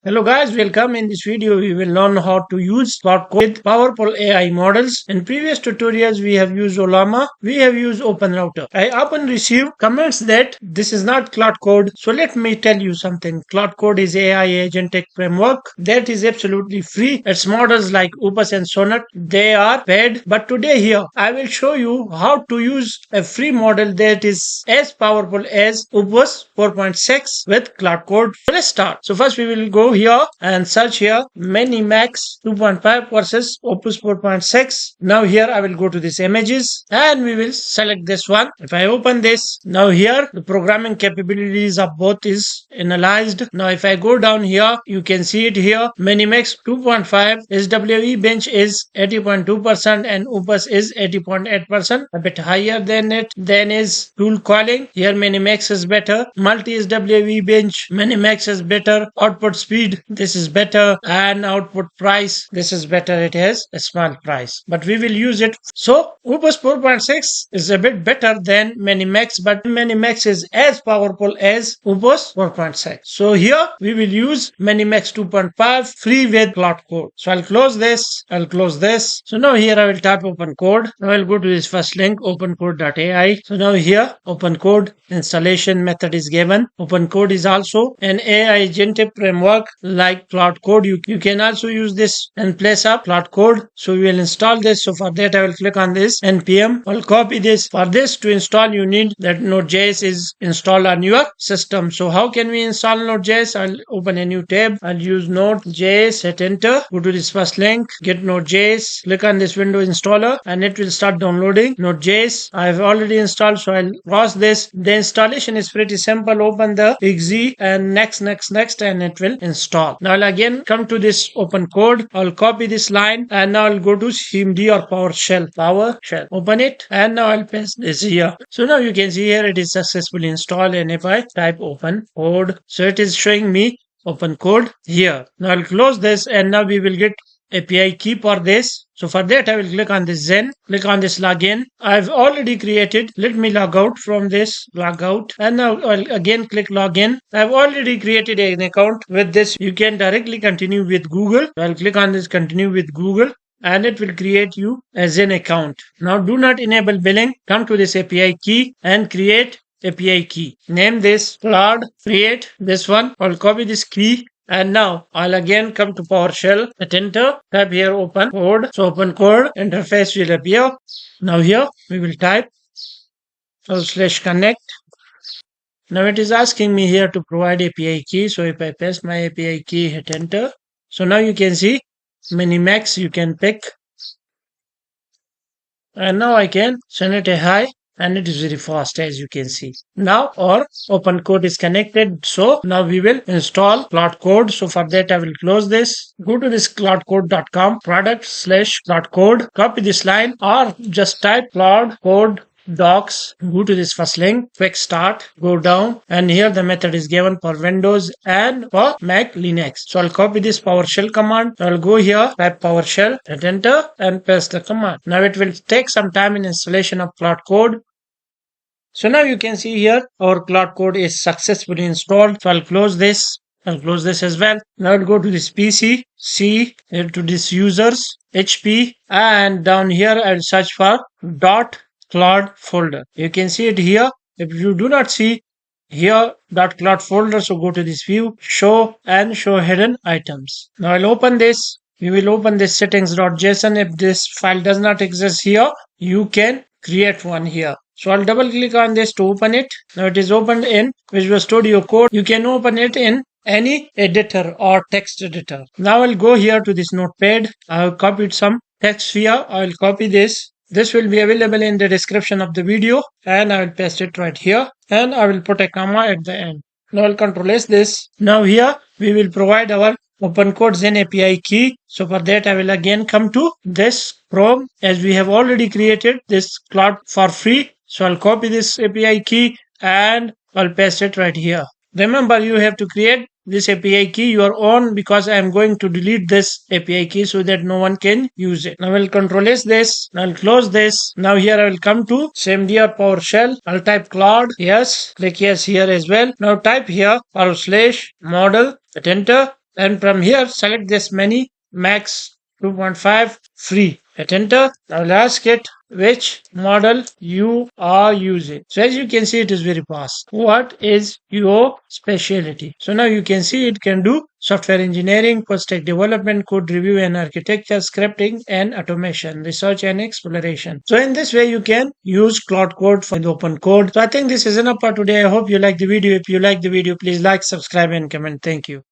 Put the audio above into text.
Hello guys, welcome. In this video we will learn how to use Claude Code with powerful AI models. In previous tutorials we have used Olama, we have used OpenRouter. I often receive comments that this is not Claude Code. So let me tell you something. Claude Code is AI agentic framework that is absolutely free. Its models like Opus and Sonnet, they are paid. But today here I will show you how to use a free model that is as powerful as Opus 4.6 with Claude Code. So let's start. So first we will go here and search here MiniMax 2.5 versus Opus 4.6. Now here I will go to this images and we will select this one. If I open this, now here the programming capabilities of both is analyzed. Now if I go down here, you can see it here. MiniMax 2.5 SWE-Bench is 80.2% and Opus is 80.8%, a bit higher than it. Then is tool calling. Here MiniMax is better. Multi SWE-Bench, MiniMax is better. Output speed, this is better, and output price, this is better. It has a small price, but we will use it. So Opus 4.6 is a bit better than MiniMax, but MiniMax is as powerful as Opus 4.6. So here we will use MiniMax 2.5 free with Claude Code. So I'll close this, I'll close this. So now here I will type OpenCode. Now I'll go to this first link, opencode.ai. So now here OpenCode installation method is given. OpenCode is also an AI agentic framework like Claude Code. You can also use this in place of Claude Code. So we will install this. So for that I will click on this npm. I'll copy this. For this to install you need that Node.js is installed on your system. So how can we install Node.js? I'll open a new tab. I'll use Node.js, hit enter, go to this first link, get Node.js, click on this window installer and it will start downloading Node.js. I've already installed, so I'll pause this. The installation is pretty simple. Open the exe and next and it will install. Now I'll again come to this OpenCode. I'll copy this line and now I'll go to cmd or PowerShell. Open it and now I'll paste this here. So now you can see here it is successfully installed, and if I type OpenCode, so it is showing me OpenCode here. Now I'll close this and now we will get API key for this. So for that I will click on this Zen, click on this login. I've already created. Let me log out from this, log out, and now I'll again click login. I've already created an account with this. You can directly continue with Google. I'll click on this continue with Google and it will create you as an account. Now do not enable billing. Come to this API key and create API key. Name this Claude, create this one. I'll copy this key. And now I'll again come to PowerShell, hit enter, type here OpenCode. So OpenCode interface will appear. Now here we will type /connect. Now it is asking me here to provide API key. So if I paste my API key, hit enter. So now you can see MiniMax you can pick. And now I can send it a hi. And it is very fast, as you can see. Now our OpenCode is connected. So now we will install Claude Code. So for that I will close this. Go to this claudecode.com product/Claude Code. Copy this line or just type Claude Code docs. Go to this first link, quick start, go down, and here the method is given for Windows and for Mac Linux. So I'll copy this PowerShell command. I'll go here, type PowerShell, hit enter and paste the command. Now it will take some time in installation of Claude Code. So now you can see here our Claude Code is successfully installed. So I'll close this. I'll close this as well. Now I'll go to this PC, C, here to this users, HP, and down here I'll search for .Claude folder. You can see it here. If you do not see here .Claude folder, so go to this view, show and show hidden items. Now I'll open this. We will open this settings.json. If this file does not exist here, you can create one here. So I'll double click on this to open it. Now it is opened in Visual Studio Code. You can open it in any editor or text editor. Now I'll go here to this notepad. I have copied some text here. I'll copy this. This will be available in the description of the video and I will paste it right here and I will put a comma at the end. Now I'll control S this. Now here we will provide our OpenCode Zen API key. So for that I will again come to this Chrome, as we have already created this Claude for free. So I'll copy this API key and I'll paste it right here. Remember, you have to create this API key your own, because I am going to delete this API key so that no one can use it. Now I'll control S this. I'll close this. Now here I will come to CMD or PowerShell. I'll type Claude. Yes. Click yes here as well. Now type here /model. Hit enter. and from here select this MiniMax 2.5 free. Hit enter. I will ask it which model you are using. So as you can see, it is very fast. What is your specialty? So now you can see it can do software engineering, full stack development, code review and architecture, scripting and automation, research and exploration. So in this way you can use Claude Code for the OpenCode. So I think this is enough for today. I hope you like the video. If you like the video, please like, subscribe and comment. Thank you.